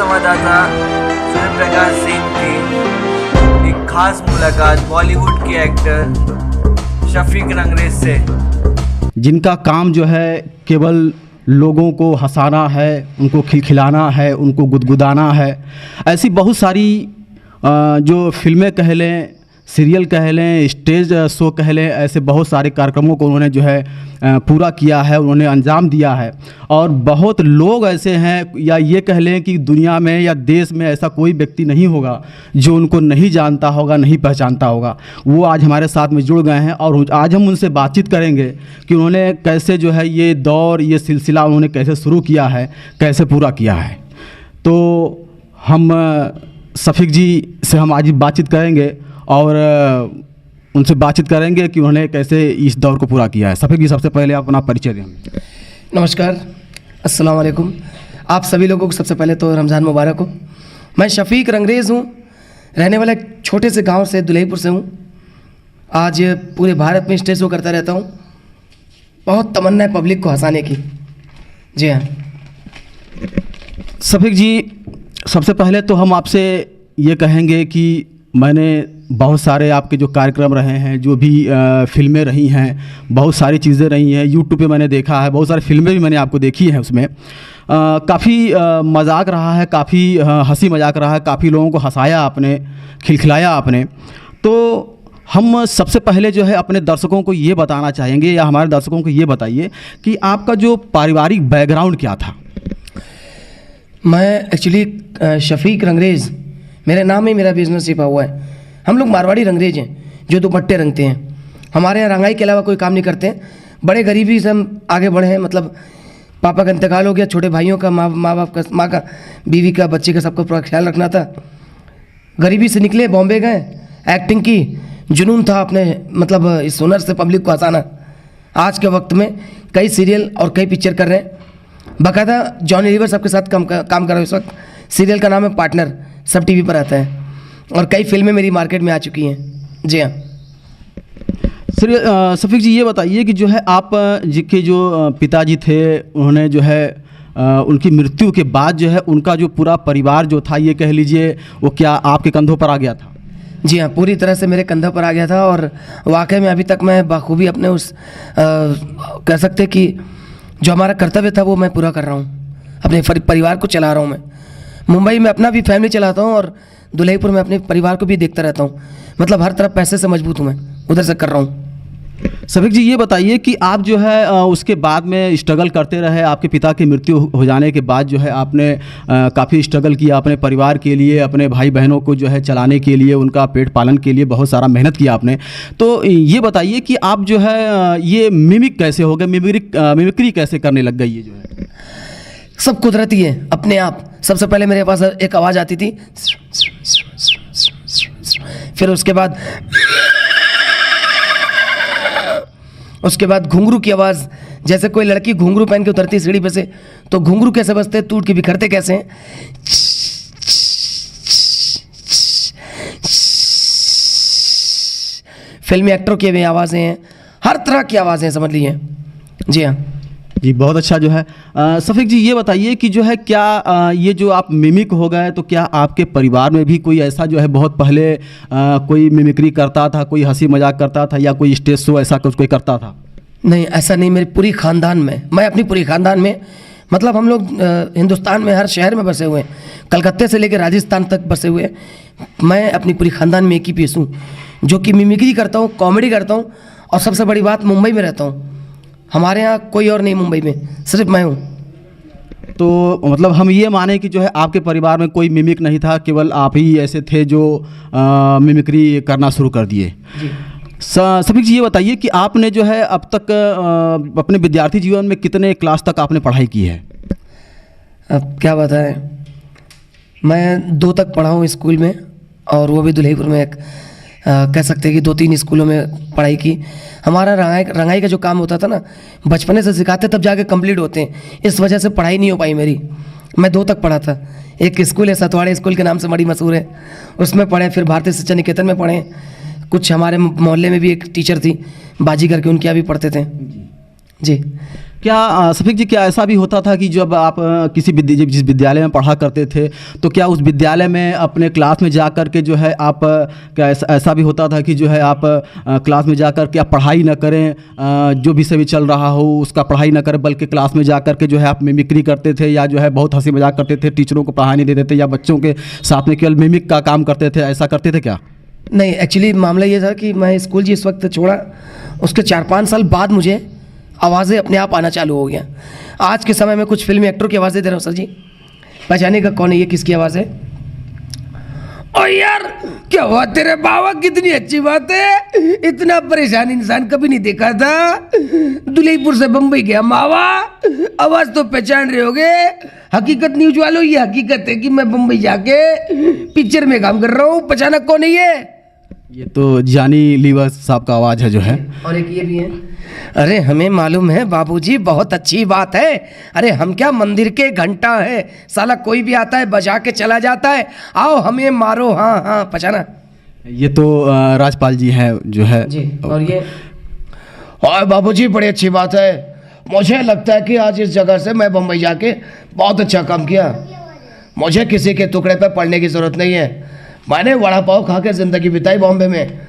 संवाददाता सूर्य प्रकाश सिंह की एक खास मुलाकात बॉलीवुड के एक्टर शफीक रंगरेज से, जिनका काम जो है केवल लोगों को हंसाना है, उनको खिलखिलाना है, उनको गुदगुदाना है। ऐसी बहुत सारी जो फिल्में कह लें, सीरियल कह लें, स्टेज शो कह लें, ऐसे बहुत सारे कार्यक्रमों को उन्होंने जो है पूरा किया है, उन्होंने अंजाम दिया है। और बहुत लोग ऐसे हैं, या ये कह लें कि दुनिया में या देश में ऐसा कोई व्यक्ति नहीं होगा जो उनको नहीं जानता होगा, नहीं पहचानता होगा। वो आज हमारे साथ में जुड़ गए हैं और आज हम उनसे बातचीत करेंगे कि उन्होंने कैसे जो है ये दौर, ये सिलसिला उन्होंने कैसे शुरू किया है, कैसे पूरा किया है। तो हम शफीक जी से हम आज बातचीत करेंगे और उनसे बातचीत करेंगे कि उन्होंने कैसे इस दौर को पूरा किया है। शफीक जी, सबसे पहले आप अपना परिचय दें। नमस्कार, अस्सलाम वालेकुम। आप सभी लोगों को सबसे पहले तो रमज़ान मुबारक हो। मैं शफीक रंगरेज़ हूँ, रहने वाला एक छोटे से गांव से, दुलईपुर से हूँ। आज पूरे भारत में स्टेज शो करता रहता हूँ। बहुत तमन्ना है पब्लिक को हंसाने की। जी हाँ शफीक जी, सबसे पहले तो हम आपसे ये कहेंगे कि मैंने बहुत सारे आपके जो कार्यक्रम रहे हैं, जो भी फिल्में रही हैं, बहुत सारी चीज़ें रही हैं, यूट्यूब पे मैंने देखा है, बहुत सारी फिल्में भी मैंने आपको देखी हैं। उसमें काफ़ी मजाक रहा है, काफ़ी हंसी मजाक रहा है, काफ़ी लोगों को हंसाया आपने, खिलखिलाया आपने। तो हम सबसे पहले जो है अपने दर्शकों को ये बताना चाहेंगे, या हमारे दर्शकों को ये बताइए कि आपका जो पारिवारिक बैकग्राउंड क्या था। मैं एक्चुअली शफीक रंगरेज़, मेरे नाम में मेरा बिजनेस छिपा हुआ है। हम लोग मारवाड़ी रंगरेज हैं जो दुपट्टे रंगते हैं। हमारे यहाँ रंगाई के अलावा कोई काम नहीं करते हैं। बड़े गरीबी से हम आगे बढ़े हैं। मतलब पापा का इंतकाल हो गया, छोटे भाइयों का, माँ बाप का, माँ का, बीवी का, बच्चे का, सबका पूरा ख्याल रखना था। गरीबी से निकले, बॉम्बे गए, एक्टिंग की, जुनून था अपने मतलब इस हुनर से पब्लिक को हंसाना। आज के वक्त में कई सीरियल और कई पिक्चर कर रहे हैं। बाकायदा जॉनी लीवर सबके साथ काम कर रहा हूँ इस वक्त। सीरियल का नाम है पार्टनर, सब टीवी पर आता है, और कई फिल्में मेरी मार्केट में आ चुकी हैं। जी हाँ सर, शफीक जी ये बताइए कि जो है आप जिनके जो पिताजी थे, उन्होंने जो है उनकी मृत्यु के बाद जो है उनका जो पूरा परिवार जो था, ये कह लीजिए, वो क्या आपके कंधों पर आ गया था? जी हाँ, पूरी तरह से मेरे कंधों पर आ गया था। और वाकई में अभी तक मैं बखूबी अपने उस कह सकते कि जो हमारा कर्तव्य था वो मैं पूरा कर रहा हूँ। अपने परिवार को चला रहा हूँ। मैं मुंबई में अपना भी फैमिली चलाता हूँ और दुलईपुर में अपने परिवार को भी देखता रहता हूँ। मतलब हर तरफ पैसे से मजबूत हूँ, मैं उधर से कर रहा हूँ। शफीक जी ये बताइए कि आप जो है उसके बाद में स्ट्रगल करते रहे। आपके पिता की मृत्यु हो जाने के बाद जो है आपने काफ़ी स्ट्रगल किया अपने परिवार के लिए, अपने भाई बहनों को जो है चलाने के लिए, उनका पेट पालन के लिए बहुत सारा मेहनत किया आपने। तो ये बताइए कि आप जो है ये मिमिक कैसे हो गए, मिमिक्री कैसे करने लग गई? ये जो है सब कुदरती है अपने आप। सबसे पहले मेरे पास एक आवाज़ आती थी, फिर उसके बाद घुंघरू की आवाज़। जैसे कोई लड़की घुंघरू पहन के उतरती सीढ़ी पे से, तो घुंघरू कैसे बजते, टूट के बिखरते कैसे हैं। फिल्मी एक्टरों की भी आवाज़ें हैं, हर तरह की आवाज़ें समझ लीजिए। जी हाँ जी, बहुत अच्छा जो है। शफीक जी ये बताइए कि जो है क्या ये जो आप मिमिक हो गए, तो क्या आपके परिवार में भी कोई ऐसा जो है बहुत पहले कोई मिमिक्री करता था, कोई हंसी मजाक करता था, या कोई स्टेज शो ऐसा कुछ कोई करता था? नहीं, ऐसा नहीं। मेरी पूरी ख़ानदान में, मैं अपनी पूरी ख़ानदान में, मतलब हम लोग हिंदुस्तान में हर शहर में बसे हुए हैं, कलकत्ते से लेकर राजस्थान तक बसे हुए हैं। मैं अपनी पूरी ख़ानदान में एक ही पीस हूँ जो कि मिमिक्री करता हूँ, कॉमेडी करता हूँ। और सबसे बड़ी बात, मुंबई में रहता हूँ। हमारे यहाँ कोई और नहीं, मुंबई में सिर्फ मैं हूँ। तो मतलब हम ये माने कि जो है आपके परिवार में कोई मिमिक नहीं था, केवल आप ही ऐसे थे जो मिमिक्री करना शुरू कर दिए। शफीक जी ये बताइए कि आपने जो है अब तक अपने विद्यार्थी जीवन में कितने क्लास तक आपने पढ़ाई की है? अब क्या बताएं, मैं 2 तक पढ़ा हूँ स्कूल में, और वो भी दुलईपुर में एक कह सकते हैं कि 2-3 स्कूलों में पढ़ाई की। हमारा रंगाई का जो काम होता था ना, बचपने से सिखाते तब जाके कंप्लीट होते हैं। इस वजह से पढ़ाई नहीं हो पाई मेरी। मैं 2 तक पढ़ा था। एक स्कूल है सतवाड़े स्कूल के नाम से बड़ी मशहूर है, उसमें पढ़े। फिर भारतीय शिक्षा निकेतन में पढ़े। कुछ हमारे मोहल्ले में भी एक टीचर थी बाजी करके, उनके यहाँ भी पढ़ते थे। जी क्या शफीक जी, क्या ऐसा भी होता था कि जब आप जिस विद्यालय में पढ़ा करते थे, तो क्या उस विद्यालय में अपने क्लास में जा कर के जो है आप क्या ऐसा भी होता था कि जो है आप क्लास में जा कर के आप पढ़ाई ना करें, जो विषय भी चल रहा हो उसका पढ़ाई ना करें, बल्कि क्लास में जा कर के जो है आप मिमिक्री करते थे, या जो है बहुत हंसी मजाक करते थे, टीचरों को पढ़ाई नहीं देते थे, या बच्चों के साथ में केवल मिमिक का काम करते थे, ऐसा करते थे क्या? नहीं, एक्चुअली मामला ये था कि मैं स्कूल जिस वक्त छोड़ा उसके 4-5 साल बाद मुझे आवाज़ें अपने आप आना चालू हो गया। आज के समय में कुछ फिल्मी एक्टरों की आवाज़ें दे रहा हूँ सर जी, पहचाने का कौन है ये, किसकी आवाज़ है? ओ यार, क्या हुआ तेरे बाबा, कितनी अच्छी बात है, इतना परेशान इंसान कभी नहीं देखा था। दुलईपुर से बम्बई गया मावा, आवाज़ तो पहचान रहे होगे। हकीकत न्यूज वालों, ये हकीकत है कि मैं बम्बई जाके पिक्चर में काम कर रहा हूँ। पहचाना कौन है ये तो जानी लीवर साहब का आवाज़ है जो है। और एक ये भी है, अरे हमें मालूम है बाबूजी, बहुत अच्छी बात है। अरे हम क्या मंदिर के घंटा है, साला कोई भी आता है बजा के चला जाता है, आओ हमें मारो। हाँ हाँ, पहचाना? ये तो राजपाल जी हैं जो है जी। और ये, और बाबूजी बड़ी अच्छी बात है। मुझे लगता है कि आज इस जगह से मैं बम्बई जाके बहुत अच्छा काम किया। मुझे किसी के टुकड़े पे पढ़ने की ज़रूरत नहीं है। मैंने वड़ा पाव खा के ज़िंदगी बिताई बॉम्बे में,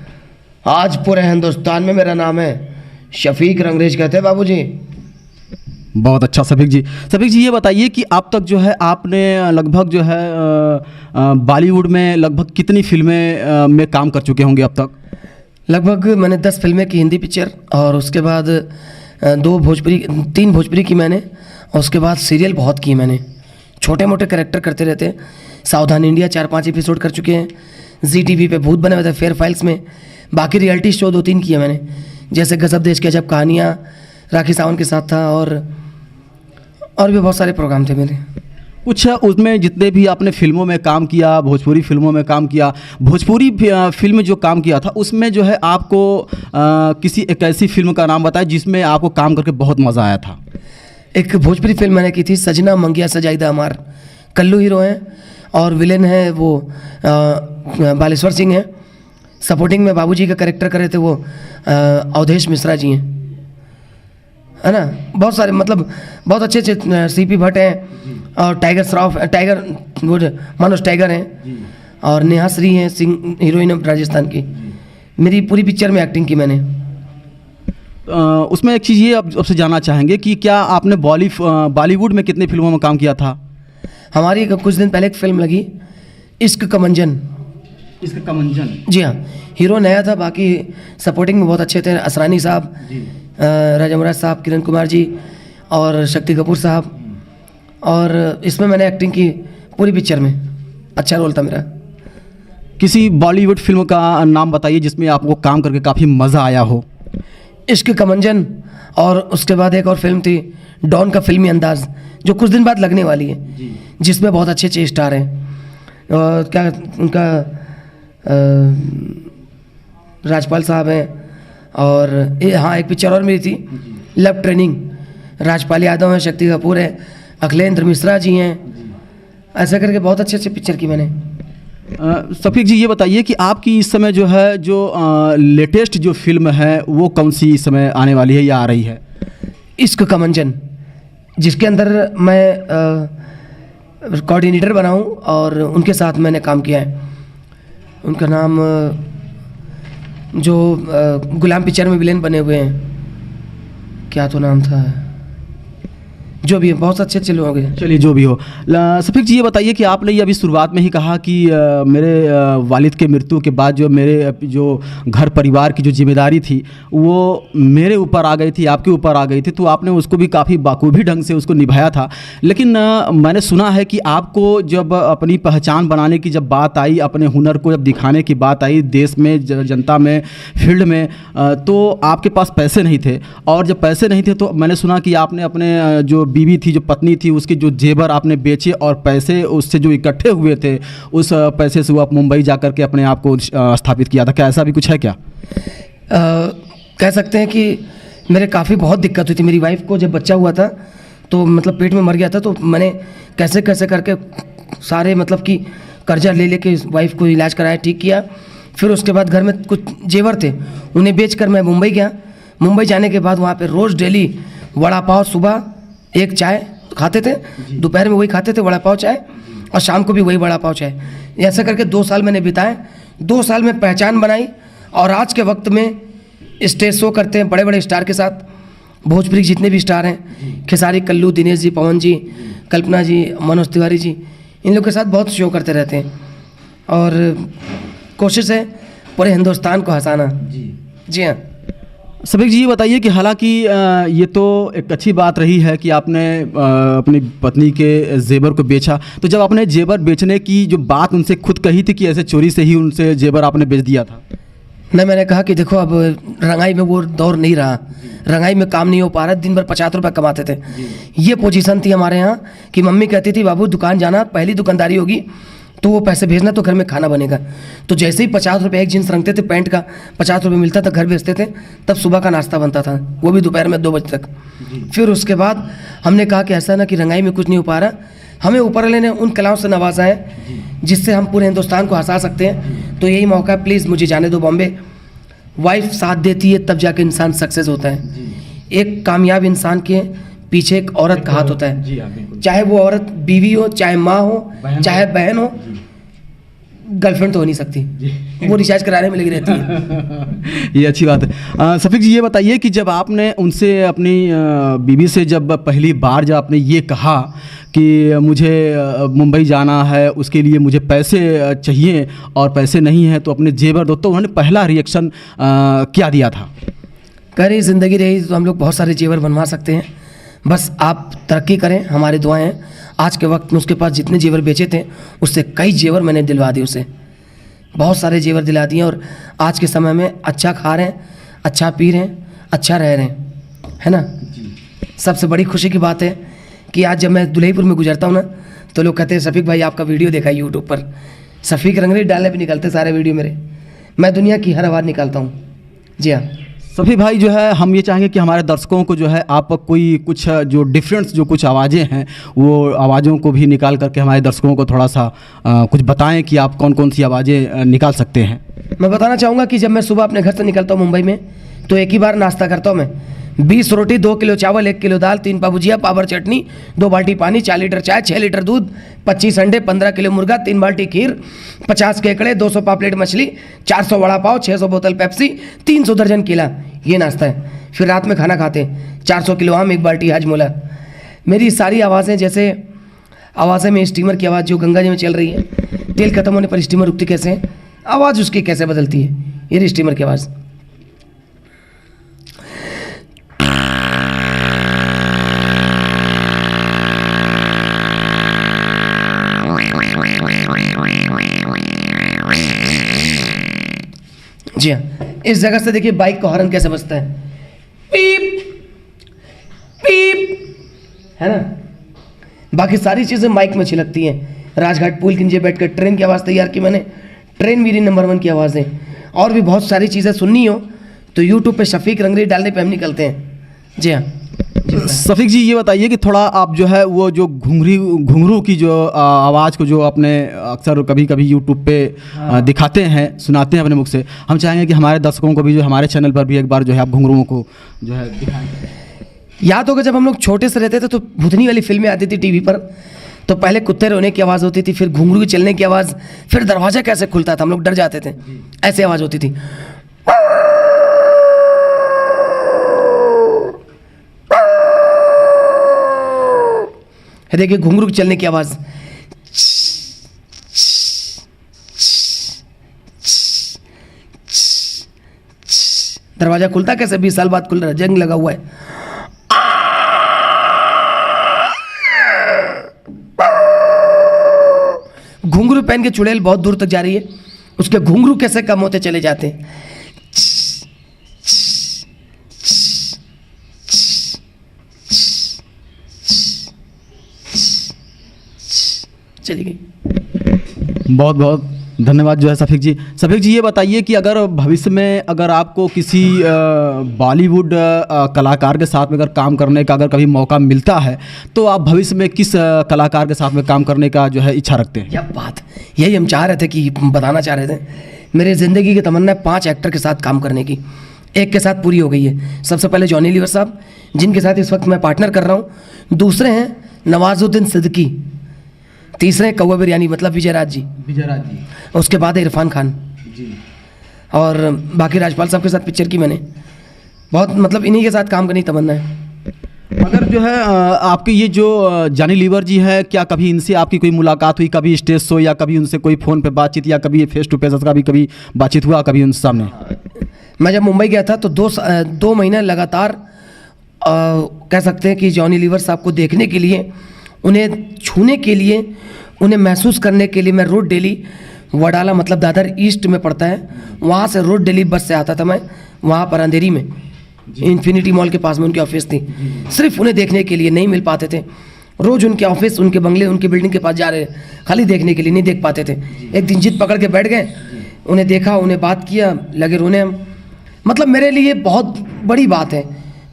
आज पूरे हिंदुस्तान में मेरा नाम है। शफीक रंगरेज कहते हैं बाबूजी। बहुत अच्छा शफीक जी। शफीक जी, ये बताइए कि अब तक जो है आपने लगभग जो है बॉलीवुड में लगभग कितनी फिल्में में काम कर चुके होंगे अब तक? लगभग मैंने 10 फिल्में की, हिंदी पिक्चर, और उसके बाद 3 भोजपुरी की मैंने, और उसके बाद सीरियल बहुत किए मैंने। छोटे मोटे कैरेक्टर करते रहते हैं। सावधान इंडिया 4-5 एपिसोड कर चुके हैं। ZTV पे भूत बने हुए थे, फेयर फाइल्स में। बाकी रियलिटी शो 2-3 किए मैंने, जैसे गजब देश के अजब कहानियाँ, राखी सावंत के साथ था, और भी बहुत सारे प्रोग्राम थे मेरे। कुछ उसमें जितने भी आपने फिल्मों में काम किया, भोजपुरी फिल्मों में काम किया, भोजपुरी फिल्म जो काम किया था उसमें जो है आपको किसी एक ऐसी फिल्म का नाम बताएं जिसमें आपको काम करके बहुत मज़ा आया था। एक भोजपुरी फिल्म मैंने की थी, सजना मंगिया सजाइदा हमार। कल्लू हीरो हैं और विलेन है वो बालेश्वर सिंह है। सपोर्टिंग में बाबूजी का कैरेक्टर करे थे वो अवधेश मिश्रा जी हैं, है ना। बहुत सारे, मतलब बहुत अच्छे अच्छे CP भट्ट हैं, और टाइगर श्रॉफ, टाइगर वो मनोज टाइगर हैं, और नेहा श्री हैं, सिंह हीरोइन ऑफ राजस्थान की। मेरी पूरी पिक्चर में एक्टिंग की मैंने। उसमें एक चीज़ ये आपसे जानना चाहेंगे कि क्या आपने बॉलीवुड में कितनी फिल्मों में काम किया था? हमारी कुछ दिन पहले एक फिल्म लगी, इश्क का मंजन। इश्क का मंजन? जी हाँ, हीरो नया था, बाकी सपोर्टिंग में बहुत अच्छे थे। असरानी साहब, राजा मुराद साहब, किरण कुमार जी, और शक्ति कपूर साहब। और इसमें मैंने एक्टिंग की पूरी पिक्चर में, अच्छा रोल था मेरा। किसी बॉलीवुड फिल्म का नाम बताइए जिसमें आपको काम करके काफ़ी मज़ा आया हो। इश्क का मंजन, और उसके बाद एक और फिल्म थी डॉन का फिल्मी अंदाज, जो कुछ दिन बाद लगने वाली है, जिसमें बहुत अच्छे अच्छे स्टार हैं। और क्या उनका राजपाल साहब हैं, और हाँ एक पिक्चर और मेरी थी, लव ट्रेनिंग। राजपाल यादव हैं, शक्ति कपूर है, अखिलेंद्र मिश्रा जी हैं। ऐसा करके बहुत अच्छे अच्छे पिक्चर की मैंने। शफीक जी, ये बताइए कि आपकी इस समय जो है जो लेटेस्ट जो फिल्म है वो कौन सी इस समय आने वाली है या आ रही है? इश्क का मंजन, जिसके अंदर मैं कोऑर्डिनेटर बना हूँ, और उनके साथ मैंने काम किया है। उनका नाम जो गुलाम पिक्चर में विलेन बने हुए हैं, क्या तो नाम था, जो भी है, बहुत अच्छे अच्छे लोग हैं। चलिए जो भी हो। शफीक जी, ये बताइए कि आपने ये अभी शुरुआत में ही कहा कि मेरे वालिद के मृत्यु के बाद जो मेरे जो घर परिवार की जो जिम्मेदारी थी वो मेरे ऊपर आ गई थी, आपके ऊपर आ गई थी, तो आपने उसको भी काफ़ी बाखूबी ढंग से उसको निभाया था। लेकिन मैंने सुना है कि आपको जब अपनी पहचान बनाने की जब बात आई, अपने हुनर को जब दिखाने की बात आई देश में, जनता में, फील्ड में, तो आपके पास पैसे नहीं थे। और जब पैसे नहीं थे तो मैंने सुना कि आपने अपने जो बीवी थी, जो पत्नी थी, उसके जो जेवर आपने बेचे, और पैसे उससे जो इकट्ठे हुए थे उस पैसे से वो आप मुंबई जा कर के अपने आप को स्थापित किया था। क्या ऐसा भी कुछ है क्या? कह सकते हैं कि मेरे काफ़ी बहुत दिक्कत हुई थी। मेरी वाइफ को जब बच्चा हुआ था तो मतलब पेट में मर गया था, तो मैंने कैसे कैसे करके सारे मतलब कि कर्जा ले लेके वाइफ को इलाज कराया, ठीक किया। फिर उसके बाद घर में कुछ जेवर थे, उन्हें बेच कर मैं मुंबई गया। मुंबई जाने के बाद वहाँ पे रोज़ डेली वड़ा पाव सुबह एक चाय खाते थे, दोपहर में वही खाते थे वड़ा पाव चाय, और शाम को भी वही वड़ा पाव चाय। ऐसा करके 2 साल मैंने बिताए। 2 साल में पहचान बनाई, और आज के वक्त में स्टेज शो करते हैं बड़े बड़े स्टार के साथ। भोजपुरी के जितने भी स्टार हैं, खेसारी, कल्लू, दिनेश जी, पवन जी, कल्पना जी, मनोज तिवारी जी, इन लोग के साथ बहुत शो करते रहते हैं, और कोशिश है पूरे हिंदुस्तान को हंसाना। जी हाँ। सफीक जी ये बताइए कि हालांकि ये तो एक अच्छी बात रही है कि आपने अपनी पत्नी के जेवर को बेचा, तो जब आपने जेवर बेचने की जो बात उनसे खुद कही थी कि ऐसे चोरी से ही उनसे जेवर आपने बेच दिया था? नहीं, मैंने कहा कि देखो अब रंगाई में वो दौर नहीं रहा, रंगाई में काम नहीं हो पा रहा, दिन भर 50 रुपये कमाते थे। ये पोजीशन थी हमारे यहाँ कि मम्मी कहती थी बाबू दुकान जाना, पहली दुकानदारी होगी तो वो पैसे भेजना तो घर में खाना बनेगा। तो जैसे ही 50 रुपये एक जींस रंगते थे, पैंट का 50 रुपये मिलता था, घर भेजते थे, तब सुबह का नाश्ता बनता था, वो भी दोपहर में 2 बजे तक। फिर उसके बाद हमने कहा कि ऐसा ना कि रंगाई में कुछ नहीं हो पा रहा, हमें ऊपर वाले ने उन कलाओं से नवाजा है जिससे हम पूरे हिंदुस्तान को हंसा सकते हैं। तो यही मौका है, प्लीज़ मुझे जाने दो बॉम्बे। वाइफ साथ देती है तब जाके इंसान सक्सेस होता है। एक कामयाब इंसान के पीछे एक औरत का हाथ होता है, चाहे वो औरत बीवी हो, चाहे माँ हो, चाहे बहन हो, गर्लफ्रेंड तो हो नहीं सकती, वो रिचार्ज कराने में लगी रहती है। ये अच्छी बात है। सफीक जी ये बताइए कि जब आपने उनसे अपनी बीवी से जब पहली बार जब आपने ये कहा कि मुझे मुंबई जाना है, उसके लिए मुझे पैसे चाहिए और पैसे नहीं हैं तो अपने जेवर दो, तो उन्होंने पहला रिएक्शन क्या दिया था? कह रही ज़िंदगी रही तो हम लोग बहुत सारे जेवर बनवा सकते हैं, बस आप तरक्की करें, हमारी दुआएं हैं। आज के वक्त में उसके पास जितने जेवर बेचे थे उससे कई जेवर मैंने दिलवा दिए, उसे बहुत सारे जेवर दिला दिए, और आज के समय में अच्छा खा रहे हैं, अच्छा पी रहे हैं, अच्छा रह रहे हैं, है ना। सबसे बड़ी खुशी की बात है कि आज जब मैं दुल्हीपुर में गुजरता हूँ ना, तो लोग कहते हैं सफीक भाई आपका वीडियो देखा है यूट्यूब पर, सफीक रंगरेज डालने पे निकलते सारे वीडियो मेरे, मैं दुनिया की हर आवाज़ निकालता हूँ। जी हाँ सफीक भाई, जो है हम ये चाहेंगे कि हमारे दर्शकों को जो है आप कोई कुछ जो डिफरेंस जो कुछ आवाज़ें हैं वो आवाज़ों को भी निकाल करके हमारे दर्शकों को थोड़ा सा कुछ बताएं कि आप कौन कौन सी आवाज़ें निकाल सकते हैं। मैं बताना चाहूँगा कि जब मैं सुबह अपने घर से निकलता हूँ मुंबई में, तो एक ही बार नाश्ता करता हूँ मैं, 20 रोटी, 2 किलो चावल, 1 किलो दाल, 3 पाव भुजिया, पावर चटनी, 2 बाल्टी पानी, 4 लीटर चाय, 6 लीटर दूध, 25 अंडे, 15 किलो मुर्गा, 3 बाल्टी खीर, 50 केकड़े, 200 पापलेट मछली, 400 वड़ा पाव, 600 बोतल पेप्सी, 300 दर्जन केला, ये नाश्ता है। फिर रात में खाना खाते हैं, 400 किलो आम, 1 बाल्टी हाजमोला। मेरी सारी आवाज़ें, जैसे आवाज़ें में स्टीमर की आवाज़ जो गंगा जी में चल रही है, तेल खत्म होने पर स्टीमर रुकती कैसे है, आवाज़ उसकी कैसे बदलती है, ये रही स्टीमर की आवाज़। जी हाँ, इस जगह से देखिए बाइक का हॉर्न कैसे बजता है, पीप पीप, है ना। बाकी सारी चीज़ें माइक में छिलकती हैं। राजघाट पुल के नीचे बैठकर ट्रेन की आवाज़ तैयार की मैंने, ट्रेन मेरी नंबर 1 की आवाज़ है। और भी बहुत सारी चीज़ें सुननी हो तो यूट्यूब पे शफीक रंगरेज डालने पे हम निकलते हैं। जी हाँ सफीक जी ये बताइए कि थोड़ा आप जो है वो जो घुंघरू की जो आवाज़ को जो आपने अक्सर कभी कभी यूट्यूब पे दिखाते हैं, सुनाते हैं अपने मुख से, हम चाहेंगे कि हमारे दर्शकों को भी जो हमारे चैनल पर भी एक बार जो है आप घुंघरुओं को जो है दिखाएं। याद होगा जब हम लोग छोटे से रहते थे तो भूतनी वाली फिल्में आती थी टीवी पर, तो पहले कुत्ते रोने की आवाज़ होती थी, फिर घुंघरू की चलने की आवाज़, फिर दरवाज़ा कैसे खुलता था, हम लोग डर जाते थे, ऐसी आवाज़ होती थी। देखिए घुंघरू की चलने की आवाज़, दरवाज़ा खुलता कैसे, 20 साल बाद खुल रहा है, जंग लगा हुआ है। घुंघरू पहन के चुड़ैल बहुत दूर तक जा रही है, उसके घुंघरू कैसे कम होते चले जाते हैं। चली गई। बहुत बहुत धन्यवाद जो है सफीक जी। सफीक जी ये बताइए कि अगर भविष्य में अगर आपको किसी बॉलीवुड कलाकार के साथ में अगर काम करने का अगर कभी मौका मिलता है तो आप भविष्य में किस कलाकार के साथ में काम करने का जो है इच्छा रखते हैं? क्या बात, यही हम चाह रहे थे कि बताना चाह रहे थे। मेरी ज़िंदगी की तमन्ना है 5 एक्टर के साथ काम करने की। एक के साथ पूरी हो गई है। सबसे पहले जॉनी लीवर साहब, जिनके साथ इस वक्त मैं पार्टनर कर रहा हूँ। दूसरे हैं नवाजुद्दीन सिद्दीकी। तीसरे हैं कौवा बिरयानी मतलब विजय राज जी। उसके बाद है इरफान खान जी। और बाकी राजपाल साहब के साथ पिक्चर की मैंने, बहुत मतलब इन्हीं के साथ काम करने की तमन्ना है। मगर जो है आपके ये जो जॉनी लीवर जी है, क्या कभी इनसे आपकी कोई मुलाकात हुई, कभी स्टेज शो या कभी उनसे कोई फ़ोन पे बातचीत या कभी फेस टू फेस का भी कभी बातचीत हुआ कभी उनसे सामने? मैं जब मुंबई गया था तो 2 महीने लगातार कह सकते हैं कि जॉनी लीवर साहब को देखने के लिए, उन्हें छूने के लिए, उन्हें महसूस करने के लिए मैं रोड डेली वडाला मतलब दादर ईस्ट में पड़ता है, वहाँ से रोड डेली बस से आता था मैं वहाँ पर अंधेरी में, इन्फिनिटी मॉल के पास में उनकी ऑफिस थी। सिर्फ उन्हें देखने के लिए, नहीं मिल पाते थे। रोज़ उनके ऑफिस, उनके बंगले, उनकी बिल्डिंग के पास जा रहे खाली देखने के लिए, नहीं देख पाते थे। एक दिन जिद पकड़ के बैठ गए, उन्हें देखा, उन्हें बात किया, लगे रोने हम। मतलब मेरे लिए बहुत बड़ी बात है।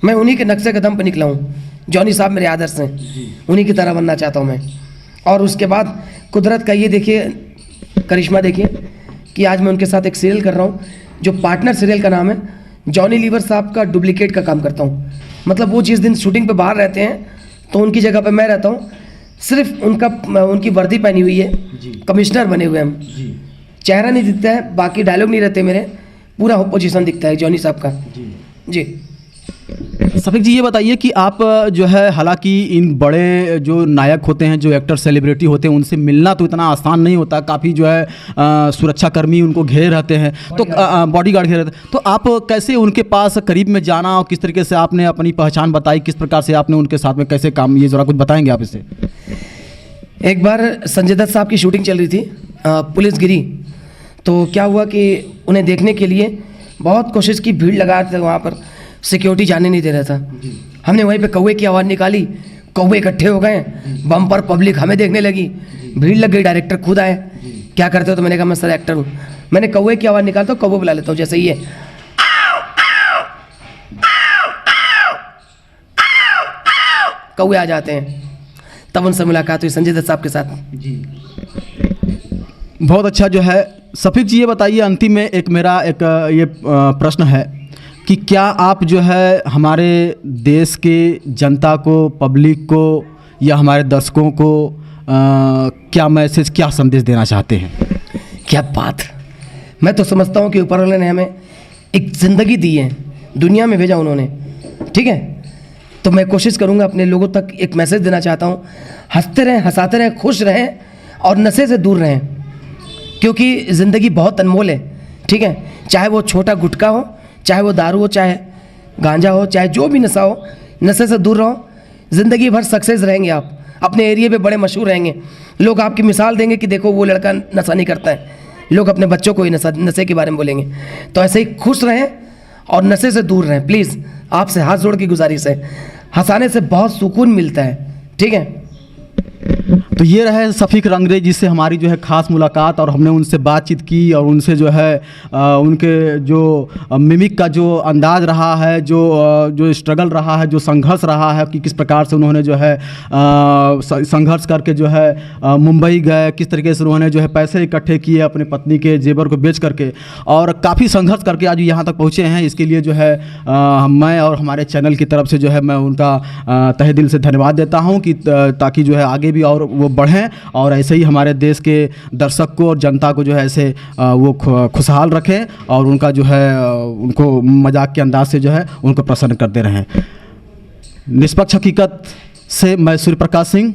मैं उन्हीं के नक्शे कदम पर निकला हूँ। जॉनी साहब मेरे आदर्श हैं, उन्हीं की तरह बनना चाहता हूँ मैं। और उसके बाद कुदरत का ये देखिए करिश्मा देखिए कि आज मैं उनके साथ एक सीरियल कर रहा हूँ, जो पार्टनर सीरियल का नाम है। जॉनी लीवर साहब का डुप्लीकेट का काम करता हूँ। मतलब वो जिस दिन शूटिंग पे बाहर रहते हैं तो उनकी जगह पे मैं रहता हूँ। सिर्फ उनकी वर्दी पहनी हुई है, कमिश्नर बने हुए हम, चेहरा नहीं दिखता है, बाकी डायलॉग नहीं रहते मेरे, पूरा पोजीशन दिखता है जॉनी साहब का जी। सफीक जी ये बताइए कि आप जो है, हालांकि इन बड़े जो नायक होते हैं, जो एक्टर सेलिब्रिटी होते हैं, उनसे मिलना तो इतना आसान नहीं होता। काफ़ी जो है सुरक्षाकर्मी उनको घेरे रहते हैं, तो बॉडीगार्ड घेरे रहते हैं। तो आप कैसे उनके पास करीब में जाना और किस तरीके से आपने अपनी पहचान बताई, किस प्रकार से आपने उनके साथ में कैसे काम, ये ज़रा कुछ बताएंगे आप इससे? एक बार संजय दत्त साहब की शूटिंग चल रही थी, पुलिस गिरी, तो क्या हुआ कि उन्हें देखने के लिए बहुत कोशिश की, भीड़ लगा रहे थे वहाँ पर, सिक्योरिटी जाने नहीं दे रहा था। हमने वहीं पे कौवे की आवाज़ निकाली, कौवे इकट्ठे हो गए, बम पर पब्लिक हमें देखने लगी, भीड़ लग गई। डायरेक्टर खुद आए, क्या करते हो? तो मैंने कहा मैं सर एक्टर हूँ। मैंने कौवे की आवाज़ निकालता हूँ, कौवे बुला लेता हूँ, जैसे ही है कौवे आ जाते हैं। तब उनसे मुलाकात हुई संजय दत्त साहब के साथ जी। बहुत अच्छा जो है। सफीक जी ये बताइए, अंतिम में एक मेरा एक ये प्रश्न है कि क्या आप जो है हमारे देश के जनता को, पब्लिक को या हमारे दर्शकों को क्या मैसेज, क्या संदेश देना चाहते हैं? क्या बात! मैं तो समझता हूँ कि ऊपर वाले ने हमें एक ज़िंदगी दी है, दुनिया में भेजा उन्होंने, ठीक है? तो मैं कोशिश करूँगा अपने लोगों तक एक मैसेज देना चाहता हूँ। हंसते रहें, हंसाते रहें, खुश रहें और नशे से दूर रहें, क्योंकि ज़िंदगी बहुत अनमोल है, ठीक है? चाहे वो छोटा गुटखा हो, चाहे वो दारू हो, चाहे गांजा हो, चाहे जो भी नशा हो, नशे से दूर रहो। ज़िंदगी भर सक्सेस रहेंगे आप, अपने एरिया पे बड़े मशहूर रहेंगे। लोग आपकी मिसाल देंगे कि देखो वो लड़का नशा नहीं करता है। लोग अपने बच्चों को ही नशे के बारे में बोलेंगे। तो ऐसे ही खुश रहें और नशे से दूर रहें प्लीज़। आपसे हाथ जोड़ की गुजारिश है, हंसाने से बहुत सुकून मिलता है, ठीक है? तो ये रहे सफीक रंगरेज जी से हमारी जो है ख़ास मुलाकात, और हमने उनसे बातचीत की और उनसे जो है उनके जो मिमिक का जो अंदाज़ रहा है, जो स्ट्रगल रहा है, जो संघर्ष रहा है कि किस प्रकार से उन्होंने जो है संघर्ष करके जो है मुंबई गए, किस तरीके से उन्होंने जो है पैसे इकट्ठे किए अपने पत्नी के जेवर को बेच करके, और काफ़ी संघर्ष करके आज यहाँ तक पहुँचे हैं। इसके लिए जो है मैं और हमारे चैनल की तरफ से जो है मैं उनका तहे दिल से धन्यवाद देता हूँ कि ताकि जो है आगे भी और वो बढ़ें और ऐसे ही हमारे देश के दर्शक को और जनता को जो है ऐसे वो खुशहाल रखें और उनका जो है उनको मजाक के अंदाज से जो है उनको प्रसन्न करते रहें। निष्पक्ष हकीकत से मैं सूर्य प्रकाश सिंह।